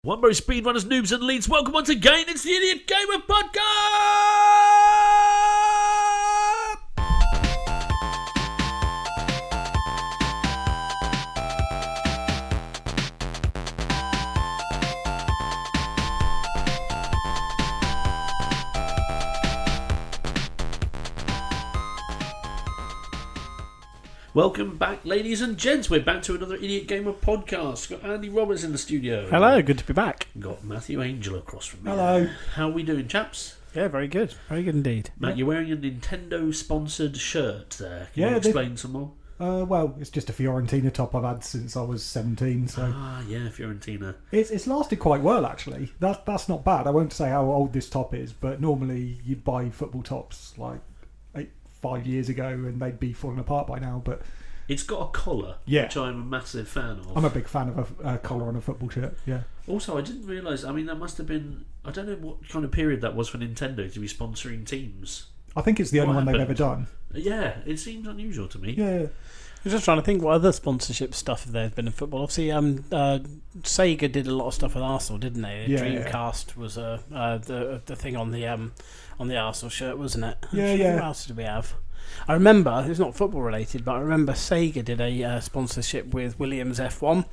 One more speedrunners, noobs and leads. Welcome once again. It's the Idiot Gamer Podcast! Welcome back, ladies and gents. We're back to another Idiot Gamer Podcast. Got Andy Roberts in the studio. Hello, good to be back. Got Matthew Angel across from me. Hello. How are we doing, chaps? Yeah, very good indeed. Matt, you're wearing a Nintendo-sponsored shirt there. Can you explain some more? Well, it's just a Fiorentina top I've had since I was 17. So yeah, Fiorentina. It's lasted quite well, actually. That's not bad. I won't say how old this top is, but normally you'd buy football tops like 5 years ago and they'd be falling apart by now. But it's got a collar, which I'm a massive fan of. I'm a big fan of a collar on a football shirt. Yeah. Also, I didn't realise. I mean, that must have been. I don't know what kind of period that was for Nintendo to be sponsoring teams. I think it's the only one they've ever done. Yeah, it seems unusual to me. Yeah. I was just trying to think what other sponsorship stuff there's been in football. Obviously, Sega did a lot of stuff with Arsenal, didn't they? Dreamcast was the thing on the Arsenal shirt, wasn't it? Yeah. What else did we have? I remember, it's not football related, but I remember Sega did a sponsorship with Williams F1,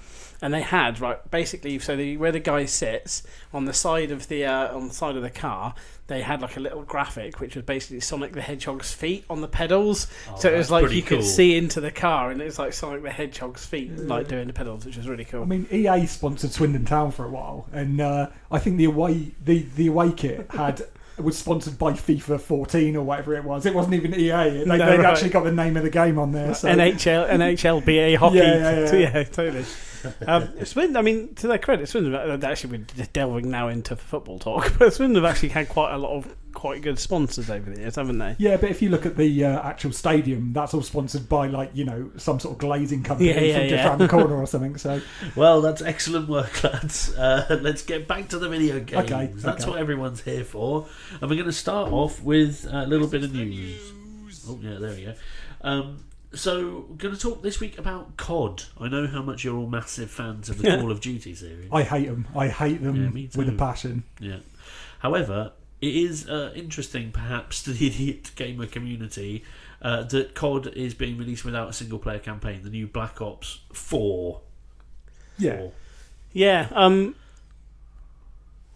and they had basically where the guy sits on the side of the car, they had like a little graphic which was basically Sonic the Hedgehog's feet on the pedals. So it was like you could see into the car, and it was like Sonic the Hedgehog's feet like doing the pedals, which was really cool. I mean, EA sponsored Swindon Town for a while, and I think the away kit was sponsored by FIFA 14 or whatever it was. It wasn't even EA. They'd actually got the name of the game on there. So. NHLBA hockey. Yeah, totally. Swindon, I mean, to their credit, Swindon actually, we're delving now into football talk, but Swindon have actually had quite a lot of quite good sponsors over the years, haven't they? Yeah, but if you look at the actual stadium, that's all sponsored by some sort of glazing company from just around the corner or something. So, well, that's excellent work, lads. Let's get back to the video games. Okay. That's what everyone's here for, and we're going to start off with a little bit of news. Oh yeah, there we go. So, we're going to talk this week about COD. I know how much you're all massive fans of the Call of Duty series. I hate them. I hate them with a passion. Yeah. However, it is interesting, perhaps, to the Idiot Gamer community that COD is being released without a single-player campaign. The new Black Ops 4. Yeah. Yeah.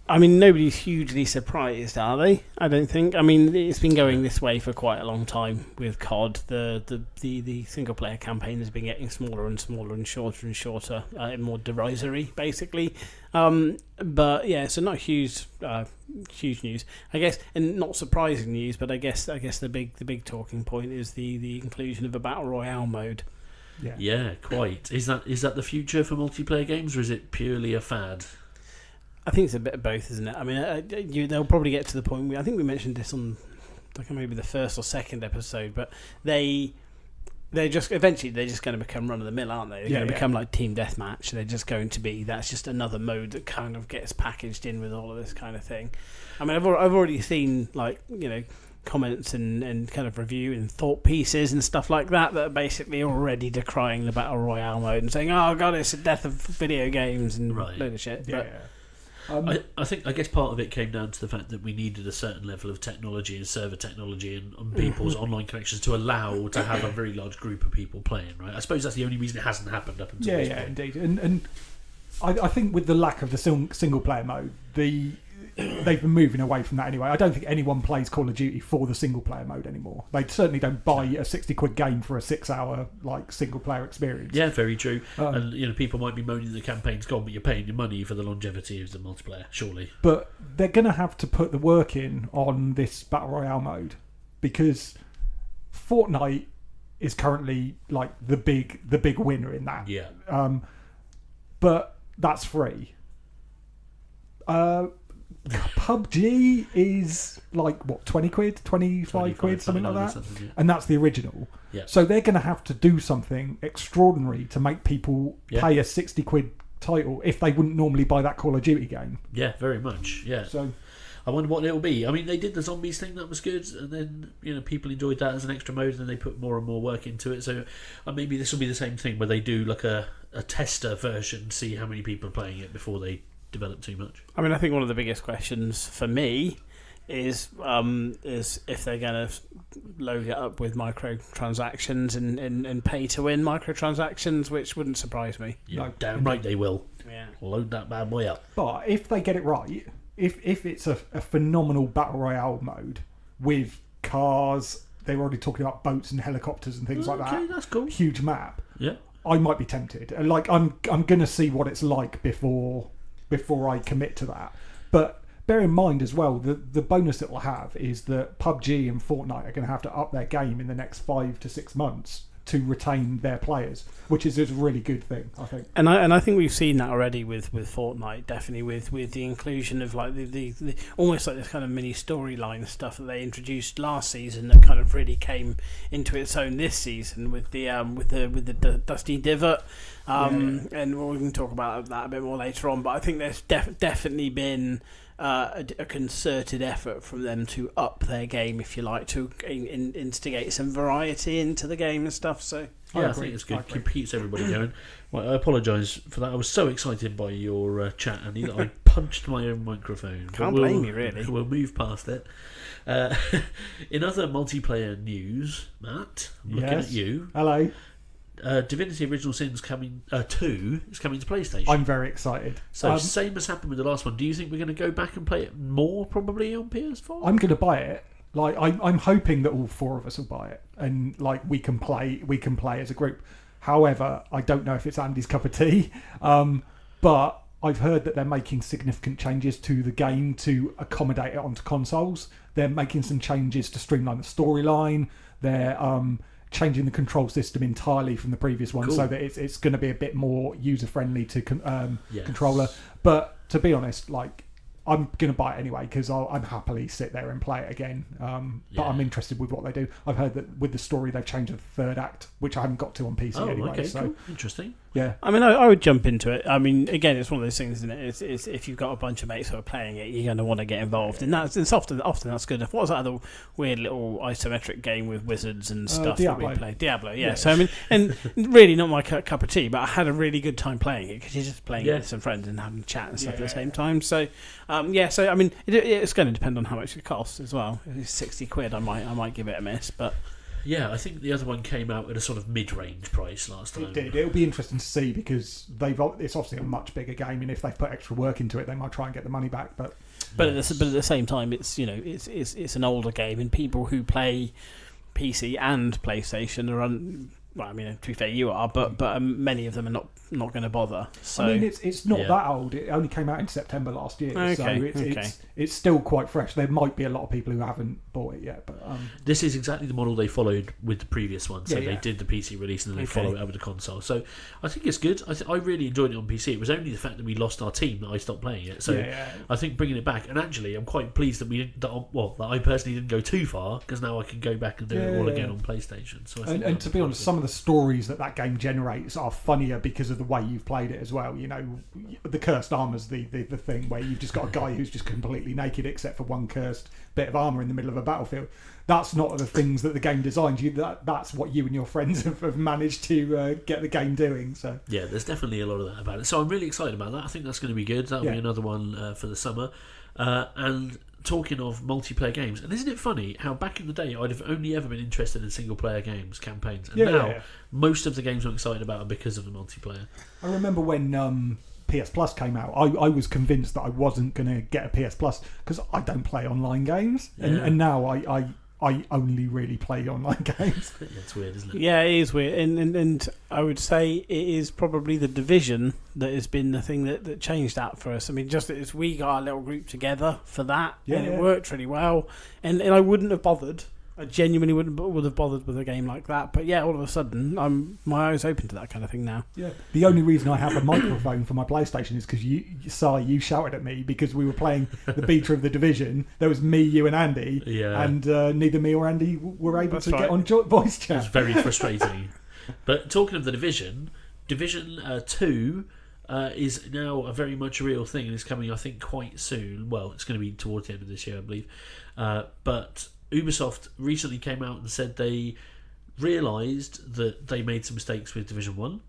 I mean, nobody's hugely surprised, are they? I don't think. I mean, it's been going this way for quite a long time with COD. The single player campaign has been getting smaller and smaller and shorter, more derisory, basically. But yeah, so not huge news, I guess, and not surprising news. But I guess the big talking point is the inclusion of a battle royale mode. Yeah, quite. Is that the future for multiplayer games, or is it purely a fad? I think it's a bit of both, isn't it? I mean, they'll probably get to the point. I think we mentioned this on maybe the first or second episode, but they're just going to become run of the mill, aren't they? They're going to become like Team Deathmatch. They're just going to be. That's just another mode that kind of gets packaged in with all of this kind of thing. I mean, I've already seen comments and kind of review and thought pieces and stuff like that are basically already decrying the battle royale mode and saying, "Oh God, it's the death of video games" and load of shit. Yeah. But, I guess part of it came down to the fact that we needed a certain level of technology and server technology and people's online connections to allow to have a very large group of people playing, right? I suppose that's the only reason it hasn't happened up until this point. Indeed. And I think with the lack of the single player mode, they've been moving away from that anyway. I don't think anyone plays Call of Duty for the single player mode anymore. They certainly don't buy a 60 quid game for a 6 hour single player experience. Yeah, very true. And people might be moaning the campaign's gone, but you're paying your money for the longevity of the multiplayer, surely. But they're going to have to put the work in on this battle royale mode, because Fortnite is currently like the big winner in that. Yeah. But that's free. PUBG is like what, 20 quid, 25 quid, something like that, and that's the original. Yeah. So they're going to have to do something extraordinary to make people pay a 60 quid title if they wouldn't normally buy that Call of Duty game. Yeah, very much. Yeah. So I wonder what it'll be. I mean, they did the zombies thing, that was good, and then people enjoyed that as an extra mode, and then they put more and more work into it. So maybe this will be the same thing where they do like a tester version, see how many people are playing it before they develop too much. I mean, I think one of the biggest questions for me is if they're going to load it up with microtransactions and pay to win microtransactions, which wouldn't surprise me. Yeah, No. damn right they will. Yeah. Load that bad boy up. But if they get it right, if it's a phenomenal battle royale mode with cars, they're already talking about boats and helicopters and things like that. Okay, that's cool. Huge map. Yeah. I might be tempted. Like I'm gonna see what it's like before I commit to that. But bear in mind as well, the bonus it will have is that PUBG and Fortnite are going to have to up their game in the next 5 to 6 months to retain their players, which is a really good thing, I think. And I think we've seen that already with Fortnite, definitely with the inclusion of like the almost like this kind of mini storyline stuff that they introduced last season that kind of really came into its own this season with the Dusty Divot, and we can talk about that a bit more later on. But I think there's definitely been a concerted effort from them to up their game, if you like, to instigate some variety into the game and stuff. So yeah, I think it's good. Keeps everybody going. Well, I apologise for that. I was so excited by your chat, Andy, that I punched my own microphone. Can't blame you, really. We'll move past it. In other multiplayer news, Matt, I'm looking at you. Hello. Divinity Original Sin's 2 is coming to PlayStation. I'm very excited. So same as happened with the last one. Do you think we're going to go back and play it more, probably on PS4? I'm going to buy it. Like I'm hoping that all 4 of us will buy it, and like we can play as a group. However, I don't know if it's Andy's cup of tea. But I've heard that they're making significant changes to the game to accommodate it onto consoles. They're making some changes to streamline the storyline. They're changing the control system entirely from the previous one, so that it's going to be a bit more user friendly to controller. But to be honest, like I'm going to buy it anyway because I'm happily sit there and play it again. But I'm interested with what they do. I've heard that with the story they've changed the third act, which I haven't got to on PC anyway. Okay, so cool. Interesting. Yeah, I mean, I would jump into it. I mean, again, it's one of those things, isn't it? It's if you've got a bunch of mates who are playing it, you're going to want to get involved, and it's often that's good enough. What was that other weird little isometric game with wizards and stuff Diablo. that we played? Diablo, yeah. So I mean, and really not my cup of tea, but I had a really good time playing it because you're just playing it with some friends and having a chat and stuff at the same time. So so I mean, it's going to depend on how much it costs as well. If it's 60 quid, I might give it a miss, but. Yeah, I think the other one came out at a sort of mid-range price last time. it did. It'll be interesting to see because it's obviously a much bigger game, and if they've put extra work into it, they might try and get the money back. But at the same time, it's it's an older game, and people who play PC and PlayStation are well, I mean, to be fair, you are, but many of them are not going to bother. So I mean, it's not that old. It only came out in September last year, okay, so it's still quite fresh. There might be a lot of people who haven't bought it yet, but this is exactly the model they followed with the previous one. So they did the PC release and then they follow it over the console. So I think it's good. I really enjoyed it on PC. It was only the fact that we lost our team that I stopped playing it. So I think bringing it back, and actually I'm quite pleased that that I personally didn't go too far because now I can go back and do it all again on PlayStation. So and to be honest, some of the stories that game generates are funnier because of the way you've played it as well. You know, the cursed armor's the thing where you've just got a guy who's just completely naked except for one cursed bit of armor in the middle of a battlefield. That's not the things that the game designed. That's what you and your friends have managed to get the game doing. So yeah, there's definitely a lot of that about it. So I'm really excited about that. I think that's going to be good. That'll be another one for the summer. And talking of multiplayer games, and isn't it funny how back in the day I'd have only ever been interested in single player games, campaigns, and now most of the games I'm excited about are because of the multiplayer. I remember when PS Plus came out, I was convinced that I wasn't going to get a PS Plus because I don't play online games, and now I only really play online games. It's weird, isn't it? Yeah, it is weird, and I would say it is probably the Division that has been the thing that changed that for us. I mean, just as we got our little group together for that, and it worked really well, and I wouldn't have bothered. I genuinely would have bothered with a game like that, but all of a sudden, my eyes open to that kind of thing now. Yeah. The only reason I have a microphone for my PlayStation is because you shouted at me because we were playing the beta of the Division. There was me, you, and Andy, and neither me or Andy were able to get on voice chat. It was very frustrating. But talking of the Division 2 is now a very much a real thing and is coming, I think, quite soon. Well, it's going to be towards the end of this year, I believe. But Ubisoft recently came out and said they realised that they made some mistakes with Division 1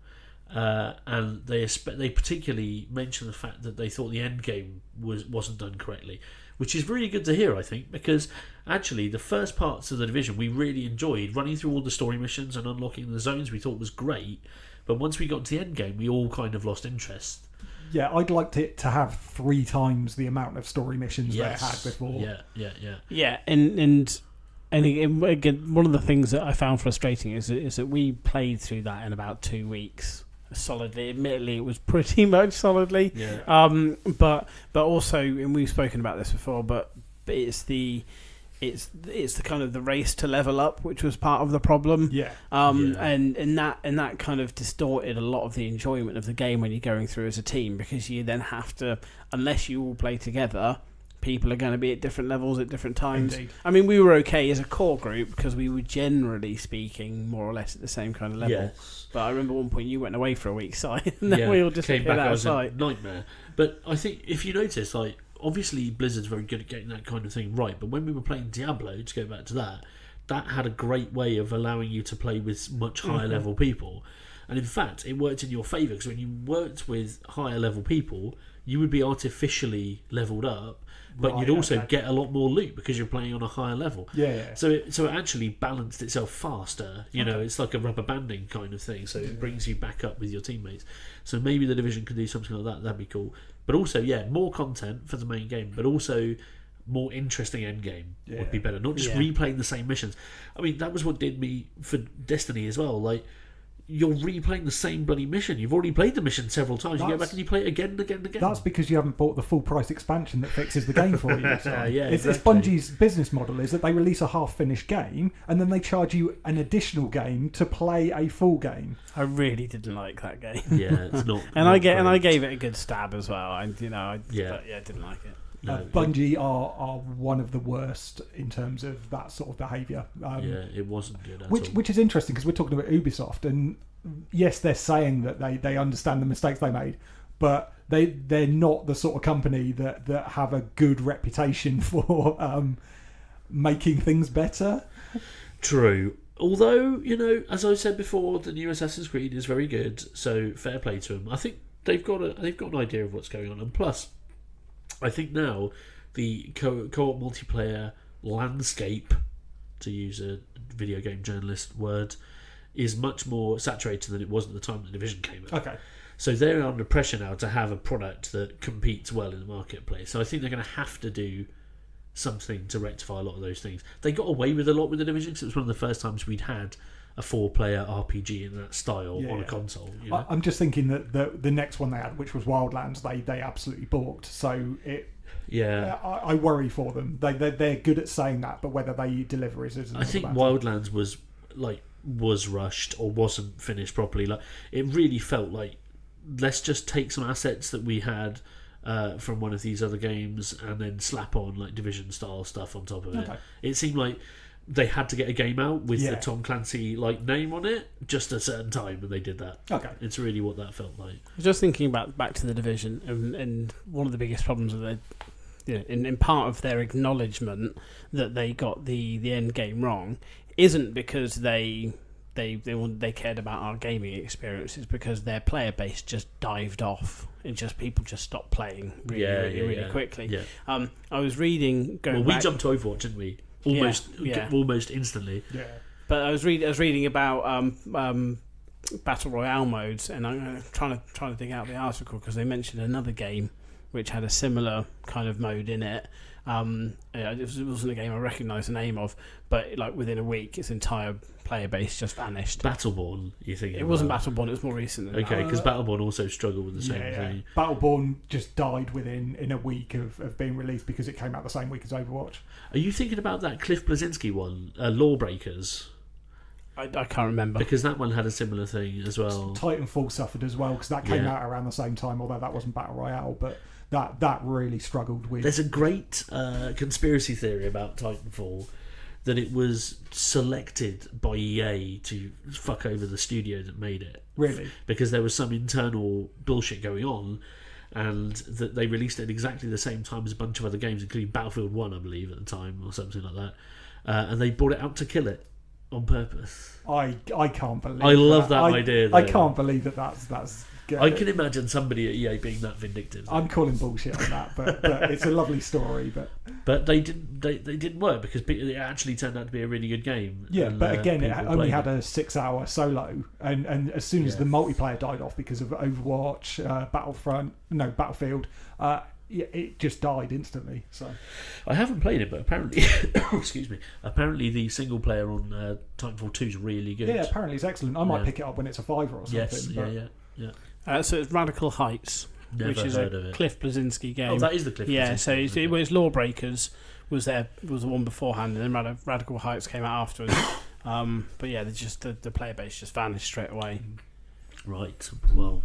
and they particularly mentioned the fact that they thought the end game wasn't done correctly, which is really good to hear, I think, because actually the first parts of the Division we really enjoyed. Running through all the story missions and unlocking the zones we thought was great, but once we got to the end game we all kind of lost interest. Yeah, I'd liked it to have 3 times the amount of story missions that it had before. Yeah, and again, one of the things that I found frustrating is that we played through that in about 2 weeks solidly. Admittedly, it was pretty much solidly. Yeah. But also, and we've spoken about this before, but it's the kind of the race to level up, which was part of the problem. And that kind of distorted a lot of the enjoyment of the game when you're going through as a team, because you then have to, unless you all play together, people are going to be at different levels at different times. Indeed. I mean, we were okay as a core group because we were generally speaking more or less at the same kind of level. Yes. But I remember one point you went away for a week, Si, and then we all just came back. out I of was sight. a nightmare. But I think if you notice, like, obviously Blizzard's very good at getting that kind of thing right. But when we were playing Diablo, to go back to that had a great way of allowing you to play with much higher level people. And in fact, it worked in your favour, because when you worked with higher level people, you would be artificially leveled up, but you'd also get a lot more loot because you're playing on a higher level. So it actually balanced itself faster. You know, it's like a rubber banding kind of thing. So it brings you back up with your teammates. So maybe the Division could do something like that. That'd be cool. But also, more content for the main game, but also more interesting end game would be better. Not just replaying the same missions. I mean, that was what did me for Destiny as well. Like, you're replaying the same bloody mission. You've already played the mission several times. You go back and you play it again and again and again. That's because you haven't bought the full price expansion that fixes the game for you. So it's exactly. Bungie's business model is that they release a half-finished game and then they charge you an additional game to play a full game. I really didn't like that game. Yeah, it's not. and not I great. gave it a good stab as well. I didn't like it. No, Bungie are one of the worst in terms of that sort of behaviour. It wasn't good at all. Which is interesting, because we're talking about Ubisoft, and yes, they're saying that they understand the mistakes they made, but they're not the sort of company that have a good reputation for making things better. True. Although, you know, as I said before, the new Assassin's Creed is very good, so fair play to them. I think they've got an idea of what's going on, and plus, I think now the co-op multiplayer landscape, to use a video game journalist word, is much more saturated than it was at the time the Division came out. Okay. So they're under pressure now to have a product that competes well in the marketplace. So I think they're going to have to do something to rectify a lot of those things. They got away with a lot with the Division, because it was one of the first times we'd had a 4-player RPG in that style on a console. You know? I'm just thinking that the next one they had, which was Wildlands, they absolutely balked. So I worry for them. They're good at saying that, but whether they deliver is another I think matter. Wildlands was rushed or wasn't finished properly. Like, it really felt like, let's just take some assets that we had from one of these other games and then slap on like Division style stuff on top of it. It seemed like they had to get a game out with the Tom Clancy name on it just at a certain time, and they did that. It's really what that felt like. I was just thinking about back to the Division, and one of the biggest problems with it, in part of their acknowledgement that they got the end game wrong, isn't because they cared about our gaming experience. It's because their player base just dived off. People just stopped playing really quickly. I was reading we jumped to Overwatch, didn't we? Almost instantly. Yeah. But I was reading about battle royale modes, and I'm trying to dig out the article because they mentioned another game which had a similar kind of mode in it. It wasn't a game I recognised the name of, but within a week, its entire player base just vanished. Battleborn, you think? It wasn't Battleborn; it was more recent. Okay, because Battleborn also struggled with the same thing. Battleborn just died in a week of being released because it came out the same week as Overwatch. Are you thinking about that Cliff Bleszinski one, Lawbreakers? I can't remember, because that one had a similar thing as well. Titanfall suffered as well because that came out around the same time, although that wasn't Battle Royale, but that really struggled with. There's a great conspiracy theory about Titanfall, that it was selected by EA to fuck over the studio that made it. Really? Because there was some internal bullshit going on, and that they released it at exactly the same time as a bunch of other games, including Battlefield 1, I believe, at the time, or something like that. And they brought it out to kill it. on purpose. I can't believe. I love that idea. Though. I can't believe that's. I can imagine somebody at EA being that vindictive. I'm calling bullshit on that, but it's a lovely story. But they didn't work because it actually turned out to be a really good game. Yeah, and, but again, it only had it. a 6-hour solo, and as soon as the multiplayer died off because of Overwatch, Battlefield, it just died instantly. So I haven't played it, but apparently, excuse me, apparently the single player on Titanfall 2 is really good. Yeah, apparently it's excellent. I might pick it up when it's a $5 or something. Yes, yeah. So it's Radical Heights, which is a Cliff Bleszinski game. Oh, that is the Cliff Bleszinski. Yeah, so it was Lawbreakers was the one beforehand, and then Radical Heights came out afterwards. But yeah, the player base just vanished straight away. Right. Well,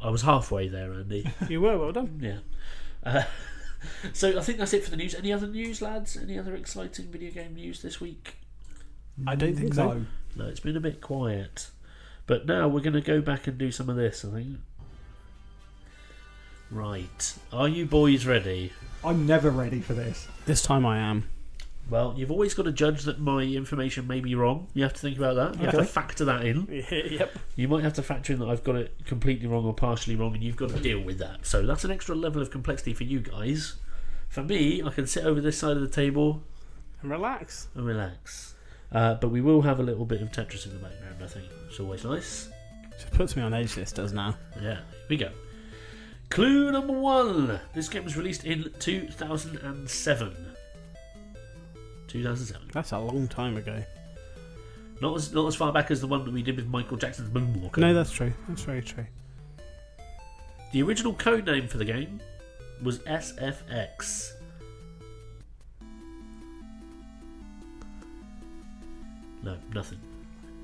I was halfway there, Andy. You were, well done. Yeah. So I think that's it for the news. Any other news, lads? Any other exciting video game news this week? I don't think so. No, it's been a bit quiet. But now we're going to go back and do some of this, I think. Right. Are you boys ready? I'm never ready for this. This time I am. Well, you've always got to judge that my information may be wrong. You have to think about that. You have to factor that in. Yep. You might have to factor in that I've got it completely wrong or partially wrong, and you've got to deal with that. So that's an extra level of complexity for you guys. For me, I can sit over this side of the table And relax. But we will have a little bit of Tetris in the background, I think. It's always nice. Just puts me on edge, this does now. Yeah, here we go. Clue number 1. This game was released in 2007. 2007. That's a long time ago. Not as far back as the one that we did with Michael Jackson's Moonwalker. No, that's true. That's very true. The original code name for the game was SFX. No, nothing.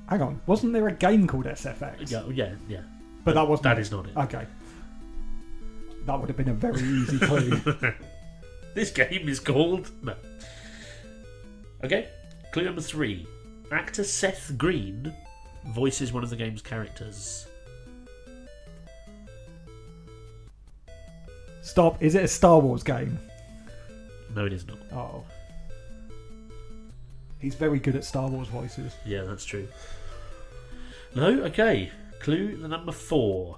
Hang on, wasn't there a game called SFX? Yeah. But that wasn't. That is not it. Okay. That would have been a very easy clue. This game is called... No. Okay, clue number 3. Actor Seth Green voices one of the game's characters. Stop. Is it a Star Wars game? No, it is not. Oh. He's very good at Star Wars voices. Yeah, that's true. No? Okay. Clue the number 4.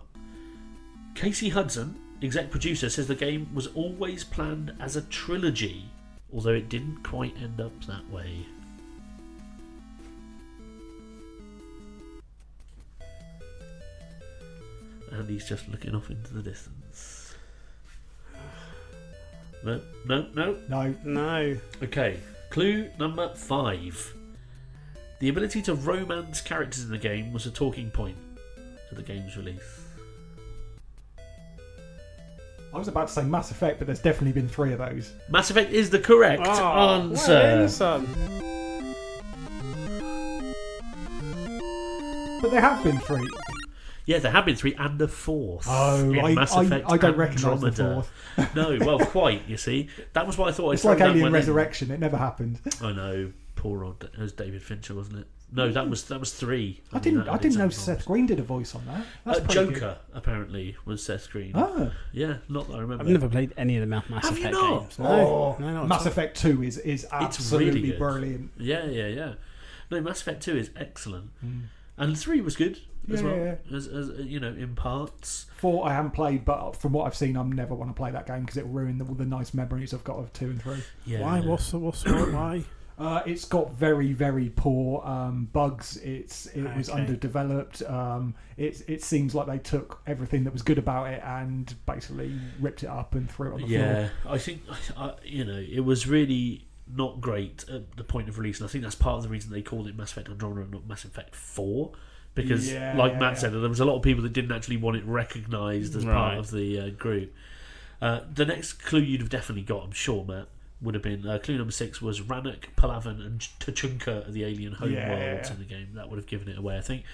Casey Hudson, exec producer, says the game was always planned as a trilogy, although it didn't quite end up that way. And he's just looking off into the distance. No. No. Okay, clue number 5. The ability to romance characters in the game was a talking point at the game's release. I was about to say Mass Effect, but there's definitely been 3 of those. Mass Effect is the correct answer. Well in, son. But there have been 3. Yeah, there have been 3 and a 4th. Oh, yeah, Mass Effect I don't recognise the Andromeda. 4th. No, well, quite, you see. That was why I thought It's I'd like throw that Alien one Resurrection. It never happened. in. I know, poor old... It was David Fincher, wasn't it? No, that was 3. I didn't know Seth Green did a voice on that. That's pretty Joker, good. apparently, was Seth Green. Oh. Yeah, not that I remember. I've never played any of the Mass Have you Effect not? games. Oh, No, not Mass at all. Effect 2 is absolutely really good. brilliant. Yeah. No, Mass Effect 2 is excellent. And 3 was good as well, Yeah. as in parts. 4 I haven't played, but from what I've seen, I never want to play that game because it will ruin all the nice memories I've got of 2 and 3. Yeah. Why? Why? It's got very, very poor bugs. It was Okay. underdeveloped. It seems like they took everything that was good about it and basically ripped it up and threw it on the floor. Yeah, I think it was really not great at the point of release, and I think that's part of the reason they called it Mass Effect Andromeda and not Mass Effect 4. Because, like Matt said, there was a lot of people that didn't actually want it recognised as part of the group. The next clue you'd have definitely got, I'm sure, Matt, would have been clue number 6 was Rannoch, Palavan and Tuchunka, the alien homeworlds in the game. That would have given it away, I think.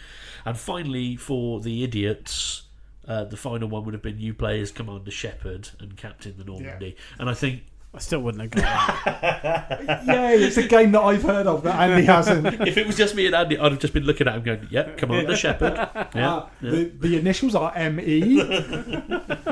And finally, for the idiots, the final one would have been you play as Commander Shepard and Captain the Normandy. And I think I still wouldn't have got that. Yay, it's a game that I've heard of that Andy hasn't. if it was just me and Andy, I'd have just been looking at him going, yep, Commander Shepard. Yeah, The initials are ME.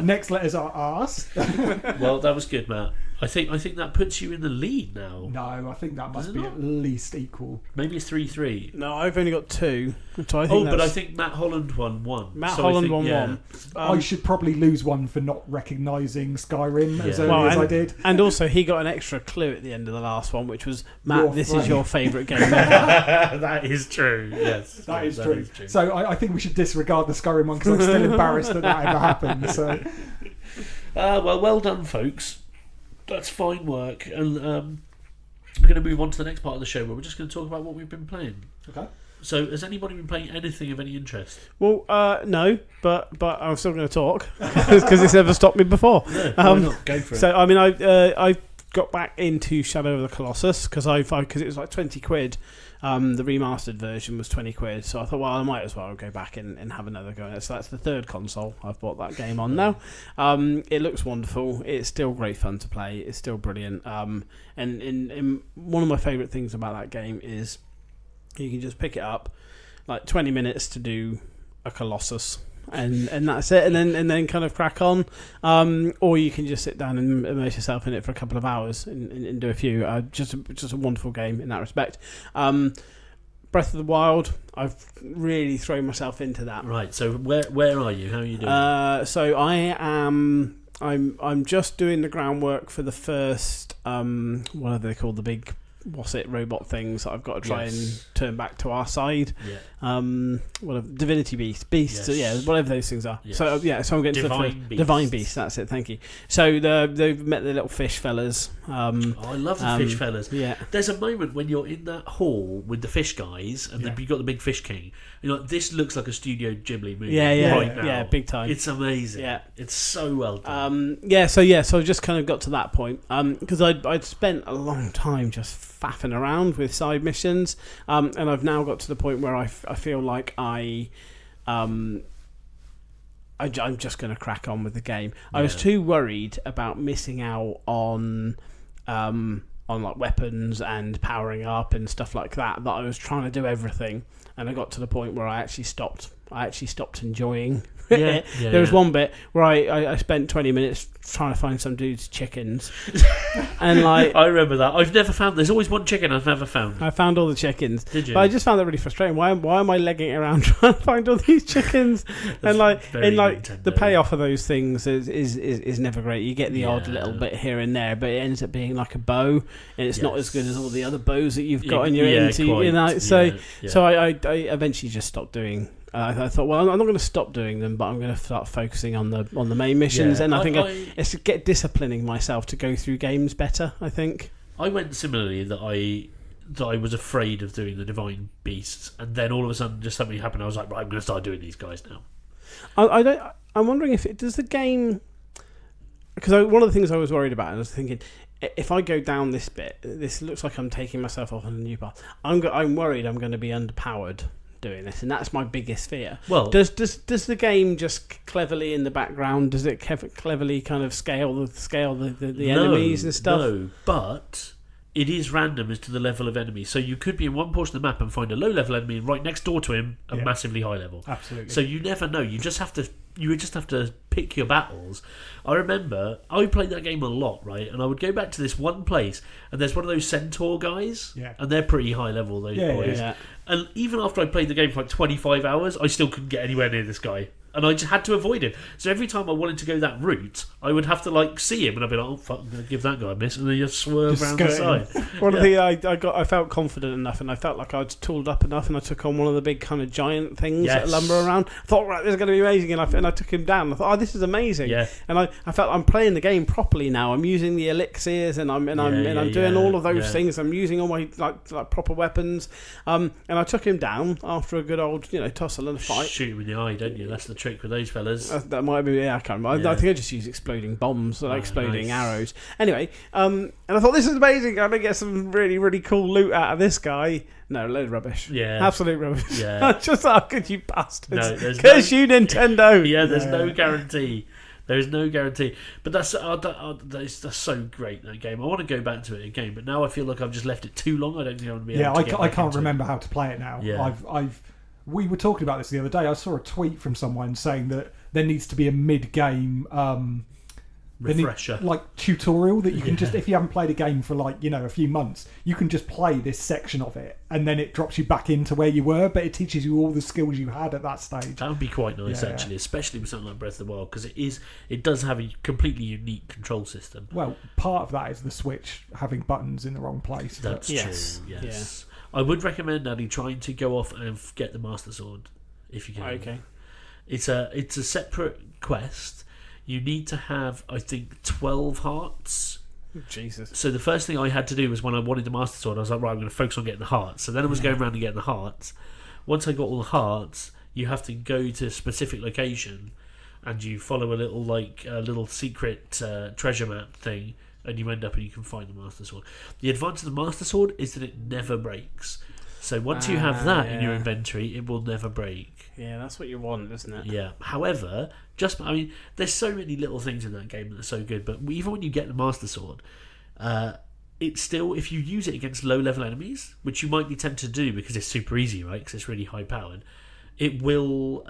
Next letters are arse. Well, that was good, Matt. I think that puts you in the lead now. No, I think that must Does it be not? at least equal. Maybe it's 3-3. No, I've only got 2. So I think But I think Matt Holland won 1. Matt So Holland I think, won yeah. 1. I should probably lose one for not recognising Skyrim as Yeah. early as I did. And also, he got an extra clue at the end of the last one, which was, Matt, this is your favourite game ever. That is true. Yes, That is true. So I think we should disregard the Skyrim one because I'm still embarrassed that ever happened. So well done, folks. That's fine work. And we're going to move on to the next part of the show where we're just going to talk about what we've been playing. okay. So, has anybody been playing anything of any interest? Well, no, but I'm still going to talk because it's never stopped me before. No, why not? Go for it. So, I mean, I got back into Shadow of the Colossus because it was like 20 quid. The remastered version was 20 quid, so I thought, well, I might as well go back and have another go at it. So that's the third console I've bought that game on now. It looks wonderful. It's still great fun to play. It's still brilliant. And in one of my favourite things about that game is you can just pick it up, like 20 minutes to do a Colossus. And that's it, and then kind of crack on, or you can just sit down and immerse yourself in it for a couple of hours and do a few. Just a wonderful game in that respect. Breath of the Wild, I've really thrown myself into that. Right. So where are you? How are you doing? So I'm just doing the groundwork for the first what are they called, the big robot things that I've got to try and turn back to our side. Whatever, Divinity Beast, Yes. whatever those things are. Yes. So so I'm getting Divine to Divine Beast. That's it. Thank you. So they've met the little fish fellas. I love the fish fellas. Yeah. There's a moment when you're in that hall with the fish guys, and then you've got the big fish king. You're like, this looks like a Studio Ghibli movie. Right now. Big time. It's amazing. Yeah. It's so well done. So I just kind of got to that point because I'd spent a long time just faffing around with side missions, and I've now got to the point where I feel like I'm just going to crack on with the game. I was too worried about missing out on like weapons and powering up and stuff like that I was trying to do everything, and I got to the point where I actually stopped enjoying it. There was one bit where I spent 20 minutes trying to find some dude's chickens, and like I remember that. I've never found. There's always one chicken I've never found. I found all the chickens. Did you? But I just found that really frustrating. Why am I legging it around trying to find all these chickens? And Nintendo. the payoff of those things is never great. You get the odd little bit here and there, but it ends up being like a bow, and it's not as good as all the other bows that you've got in your into. Quite. You know, so I eventually just stopped doing. I thought, well, I'm not going to stop doing them, but I'm going to start focusing on the main missions, and I think it's to get disciplining myself to go through games better. I think I went similarly that I was afraid of doing the Divine Beasts, and then all of a sudden just something happened. I was like, right, I'm going to start doing these guys now. I'm wondering if it does the game, because one of the things I was worried about, and I was thinking, if I go down this bit, this looks like I'm taking myself off on a new path. I'm worried I'm going to be underpowered doing this, and that's my biggest fear. Well, does the game just cleverly in the background, does it cleverly kind of scale the enemies and stuff? No, but it is random as to the level of enemy. So you could be in one portion of the map and find a low level enemy, and right next door to him a massively high level. Absolutely. So you never know. You would just have to pick your battles. I remember I played that game a lot, right? And I would go back to this one place, and there's one of those centaur guys, and they're pretty high level. Those boys. Yeah. And even after I played the game for like 25 hours, I still couldn't get anywhere near this guy. And I just had to avoid him. So every time I wanted to go that route, I would have to like see him, and I'd be like, "Oh fuck, I'm gonna give that guy a miss," and then just swerve around the side. One of the I felt confident enough, and I felt like I'd tooled up enough, and I took on one of the big kind of giant things that lumber around. I thought, right, this is going to be amazing, and I took him down. I thought, oh, this is amazing. Yeah. And I felt I'm playing the game properly now. I'm using the elixirs, and I'm doing all of those things. I'm using all my like proper weapons. And I took him down after a good old tussle and a fight. Shoot him in the eye, don't you? That's the trick with those fellas. That might be. I can't remember. I think I just used exploding bombs, exploding arrows. Anyway, and I thought, this is amazing. I'm gonna get some really, really cool loot out of this guy. No, load of rubbish. Yeah, absolute rubbish. Yeah, just how could you bastards? Curse you, Nintendo. Yeah, there's no guarantee. There's no guarantee. But that's so great, that game. I want to go back to it again, but now I feel like I've just left it too long. I don't think I'm going to be able to get back I can't into remember it. how to play it now. Yeah. We were talking about this the other day. I saw a tweet from someone saying that there needs to be a mid-game refresher, like tutorial that you can just, if you haven't played a game for like a few months, you can just play this section of it, and then it drops you back into where you were, but it teaches you all the skills you had at that stage. That would be quite nice, actually, especially with something like Breath of the Wild, because it does have a completely unique control system. Well, part of that is the Switch having buttons in the wrong place. That's true. Yes. Yeah. I would recommend Andy trying to go off and get the Master Sword if you can. Okay. It's a separate quest. You need to have, I think, 12 hearts. Jesus. So the first thing I had to do was, when I wanted the Master Sword, I was like, right, I'm going to focus on getting the hearts. So then I was going around and getting the hearts. Once I got all the hearts, you have to go to a specific location, and you follow a little secret treasure map thing, and you end up and you can find the Master Sword. The advantage of the Master Sword is that it never breaks. So once you have that in your inventory, it will never break. Yeah, that's what you want, isn't it? Yeah. However, there's so many little things in that game that are so good, but even when you get the Master Sword, it's still, if you use it against low-level enemies, which you might be tempted to do because it's super easy, right? Because it's really high-powered, it'll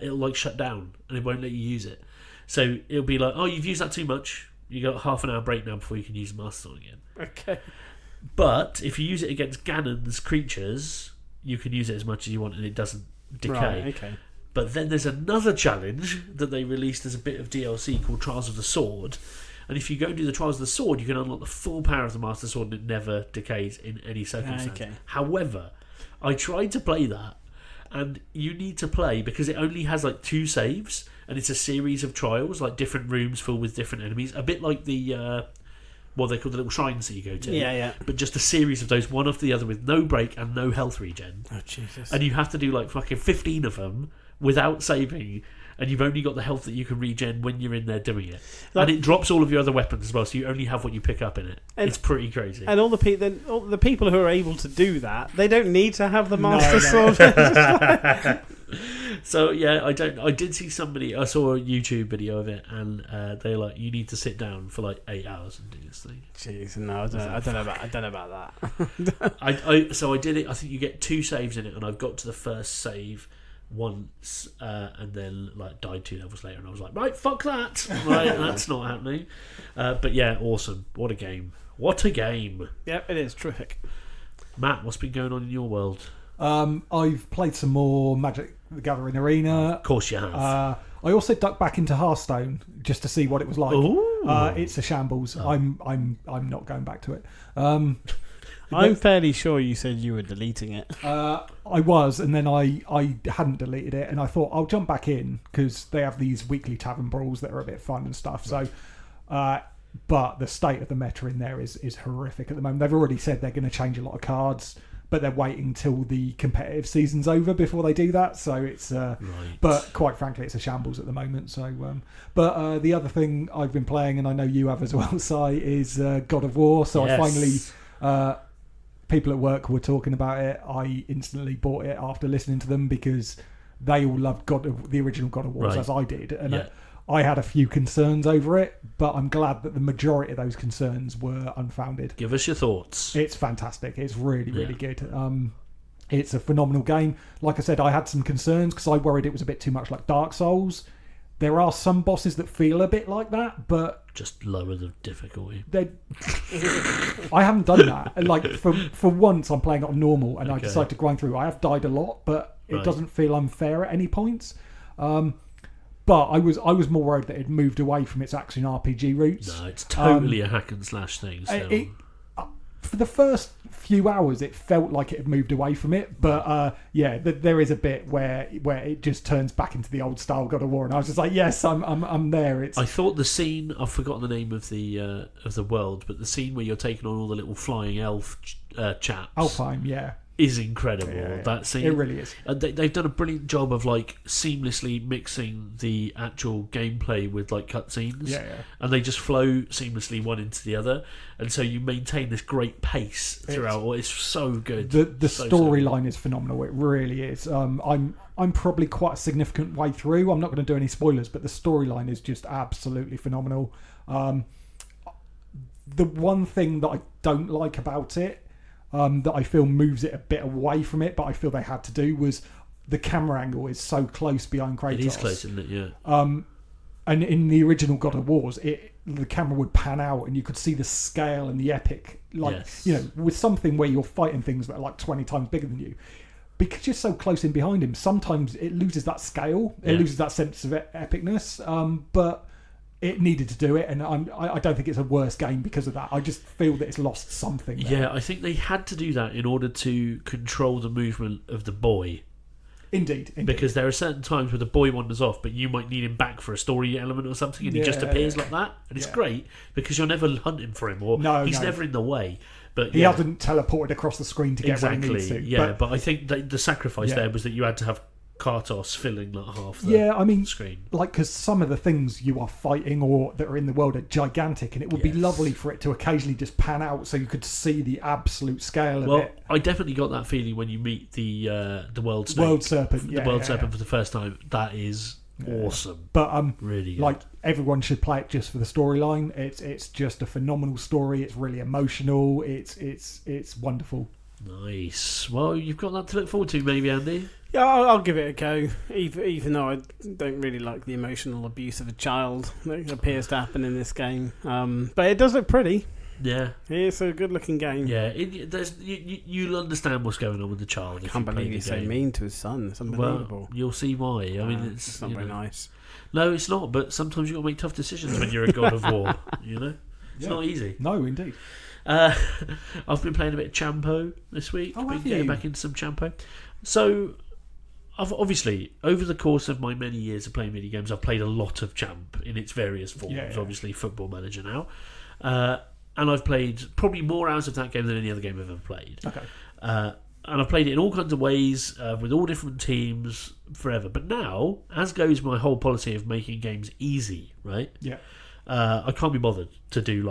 like shut down and it won't let you use it. So it'll be like, oh, you've used that too much. You got half an hour break now before you can use the Master Sword again. Okay. But if you use it against Ganon's creatures, you can use it as much as you want and it doesn't decay. Right, okay. But then there's another challenge that they released as a bit of DLC called Trials of the Sword. And if you go and do the Trials of the Sword, you can unlock the full power of the Master Sword and it never decays in any circumstance. Okay. However, I tried to play that, and you need to play, because it only has like 2 saves, and it's a series of trials, like different rooms filled with different enemies. A bit like the... what they call the little shrines that you go to. Yeah. But just a series of those, one after the other, with no break and no health regen. Oh, Jesus. And you have to do like fucking 15 of them without saving, and you've only got the health that you can regen when you're in there doing it. And it drops all of your other weapons as well, so you only have what you pick up in it. It's pretty crazy. And all the people who are able to do that, they don't need to have the Master Sword. So yeah, I did see somebody. I saw a YouTube video of it, and they're like, you need to sit down for like 8 hours and do this thing. Jeez, no, I don't know about that. So I did it. I think you get 2 saves in it, and I've got to the first save once, and then like died 2 levels later, and I was like, right, fuck that. Right, that's not happening. But yeah, awesome. What a game. What a game. Yep, it is terrific. Matt, what's been going on in your world? I've played some more Magic the Gathering Arena. Of course you have. I also ducked back into Hearthstone just to see what it was like. It's a shambles. I'm not going back to it. I'm fairly sure you said you were deleting it. I was, and then I hadn't deleted it, and I thought I'll jump back in because they have these weekly tavern brawls that are a bit fun and stuff. So, but the state of the meta in there is horrific at the moment. They've already said they're going to change a lot of cards, but they're waiting till the competitive season's over before they do that. So it's, right. But quite frankly, it's a shambles at the moment. So, but the other thing I've been playing, and I know you have as well, Si, is God of War. So yes. I finally, people at work were talking about it. I instantly bought it after listening to them because they all loved the original God of War, right. As I did, and I had a few concerns over it, but I'm glad that the majority of those concerns were unfounded. Give us your thoughts. It's fantastic. It's really, really good. It's a phenomenal game. Like I said, I had some concerns because I worried it was a bit too much like Dark Souls. There are some bosses that feel a bit like that, but just lower the difficulty. I haven't done that. Like for once, I'm playing it on normal, and I decided to grind through. I have died a lot, but it doesn't feel unfair at any points. But I was more worried that it moved away from its action RPG roots. No, it's totally a hack and slash thing. So. For the first few hours, it felt like it had moved away from it. But there is a bit where it just turns back into the old style God of War, and I was just like, yes, I'm there. I thought the scene, I've forgotten the name of the world, but the scene where you're taking on all the little flying elf chaps. Alfheim, yeah. Is incredible. That scene, it really is. They've done a brilliant job of like seamlessly mixing the actual gameplay with like cutscenes, and they just flow seamlessly one into the other, and so you maintain this great pace throughout. It's so good. The storyline is phenomenal. It really is. I'm probably quite a significant way through. I'm not going to do any spoilers, but the storyline is just absolutely phenomenal. The one thing that I don't like about it, that I feel moves it a bit away from it, but I feel they had to do, was the camera angle is so close behind Kratos. It is close, isn't it? Yeah. And in the original God of Wars, the camera would pan out and you could see the scale and the epic. Yes. With something where you're fighting things that are like 20 times bigger than you. Because you're so close in behind him, sometimes it loses that scale. It loses that sense of epicness. But it needed to do it, and I don't think it's a worse game because of that. I just feel that it's lost something there. Yeah, I think they had to do that in order to control the movement of the boy. Indeed. Because there are certain times where the boy wanders off, but you might need him back for a story element or something, and he just appears like that. And it's great because you're never hunting for him, or he's never in the way. But he hasn't teleported across the screen to get where he needs to. Yeah, but I think the sacrifice there was that you had to have Kartos filling like half the screen. Because some of the things you are fighting or that are in the world are gigantic, and it would be lovely for it to occasionally just pan out so you could see the absolute scale of it. I definitely got that feeling when you meet the world snake, world serpent, the world serpent for the first time. That is awesome, but really good. Everyone should play it just for the storyline. It's just a phenomenal story. It's really emotional. It's wonderful. Nice. Well, you've got that to look forward to, maybe, Andy. Yeah, I'll give it a go, even though I don't really like the emotional abuse of a child that appears to happen in this game. But it does look pretty. Yeah. It's a good-looking game. Yeah, you'll understand what's going on with the child. I can't believe he's so mean to his son. It's unbelievable. Well, you'll see why. I mean, it's not very nice. No, it's not, but sometimes you've got to make tough decisions when you're a God of War, It's not easy. No, indeed. I've been playing a bit of Champo this week. Oh, been getting back into some Champo. So, I've obviously, over the course of my many years of playing video games, I've played a lot of Champ in its various forms. Obviously, Football Manager now. And I've played probably more hours of that game than any other game I've ever played. Okay. And I've played it in all kinds of ways, with all different teams, forever. But now, as goes my whole policy of making games easy, right? Yeah. I can't be bothered to do,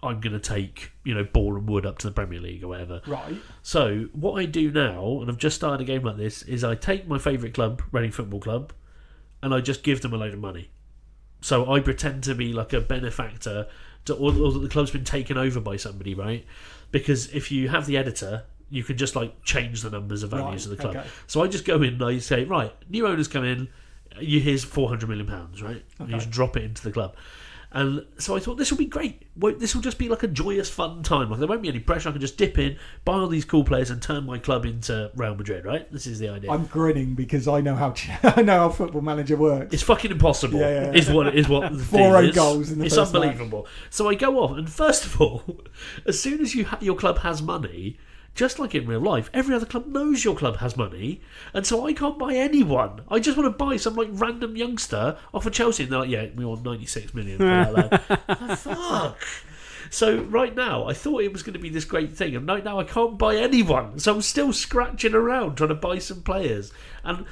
I'm going to take, Boreham Wood up to the Premier League or whatever. Right. So, what I do now, and I've just started a game like this, is I take my favourite club, Reading Football Club, and I just give them a load of money. So, I pretend to be like a benefactor, or that the club's been taken over by somebody, right? Because if you have the editor, you can just, change the numbers of values of the club. Okay. So, I just go in and I say, right, new owners come in, here's £400 million, right? And you just drop it into the club. And so I thought, this will be great. This will just be like a joyous, fun time. There won't be any pressure. I can just dip in, buy all these cool players, and turn my club into Real Madrid. Right? This is the idea. I'm grinning because I know how Football Manager works. It's fucking impossible. Yeah. Is what the 4 own goals in the It's first unbelievable. match. So I go off, and first of all, as soon as your club has money. Just like in real life, every other club knows your club has money, and so I can't buy anyone. I just want to buy some random youngster off of Chelsea, and they're like, "Yeah, we want 96 million for that lad." Fuck. So right now, I thought it was going to be this great thing, and right now I can't buy anyone. So I'm still scratching around trying to buy some players, and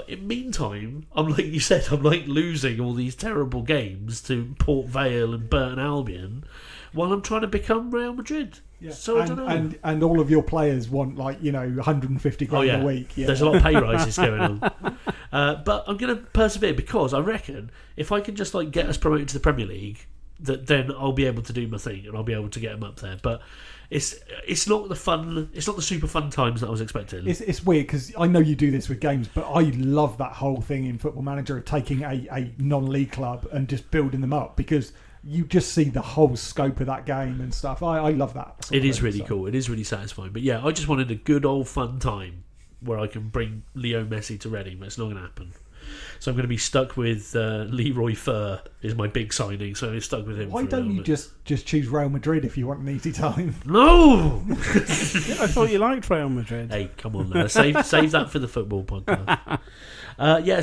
in the meantime, I'm like you said, I'm losing all these terrible games to Port Vale and Burton Albion, while I'm trying to become Real Madrid. Yeah. So I don't know. And all of your players want 150 grand a week. Yeah. There's a lot of pay rises going on. But I'm going to persevere because I reckon if I can just get us promoted to the Premier League, then I'll be able to do my thing and I'll be able to get them up there. But it's not the super fun times that I was expecting. It's weird because I know you do this with games, but I love that whole thing in Football Manager of taking a non-league club and just building them up because you just see the whole scope of that game and stuff. I love that. It is really cool. It is really satisfying. But yeah, I just wanted a good old fun time where I can bring Leo Messi to Reading, but it's not going to happen. So I'm going to be stuck with Leroy Fer is my big signing, so I'm stuck with him. Why don't you just choose Real Madrid if you want an easy time? No! I thought you liked Real Madrid. Hey, come on now. Save that for the football podcast.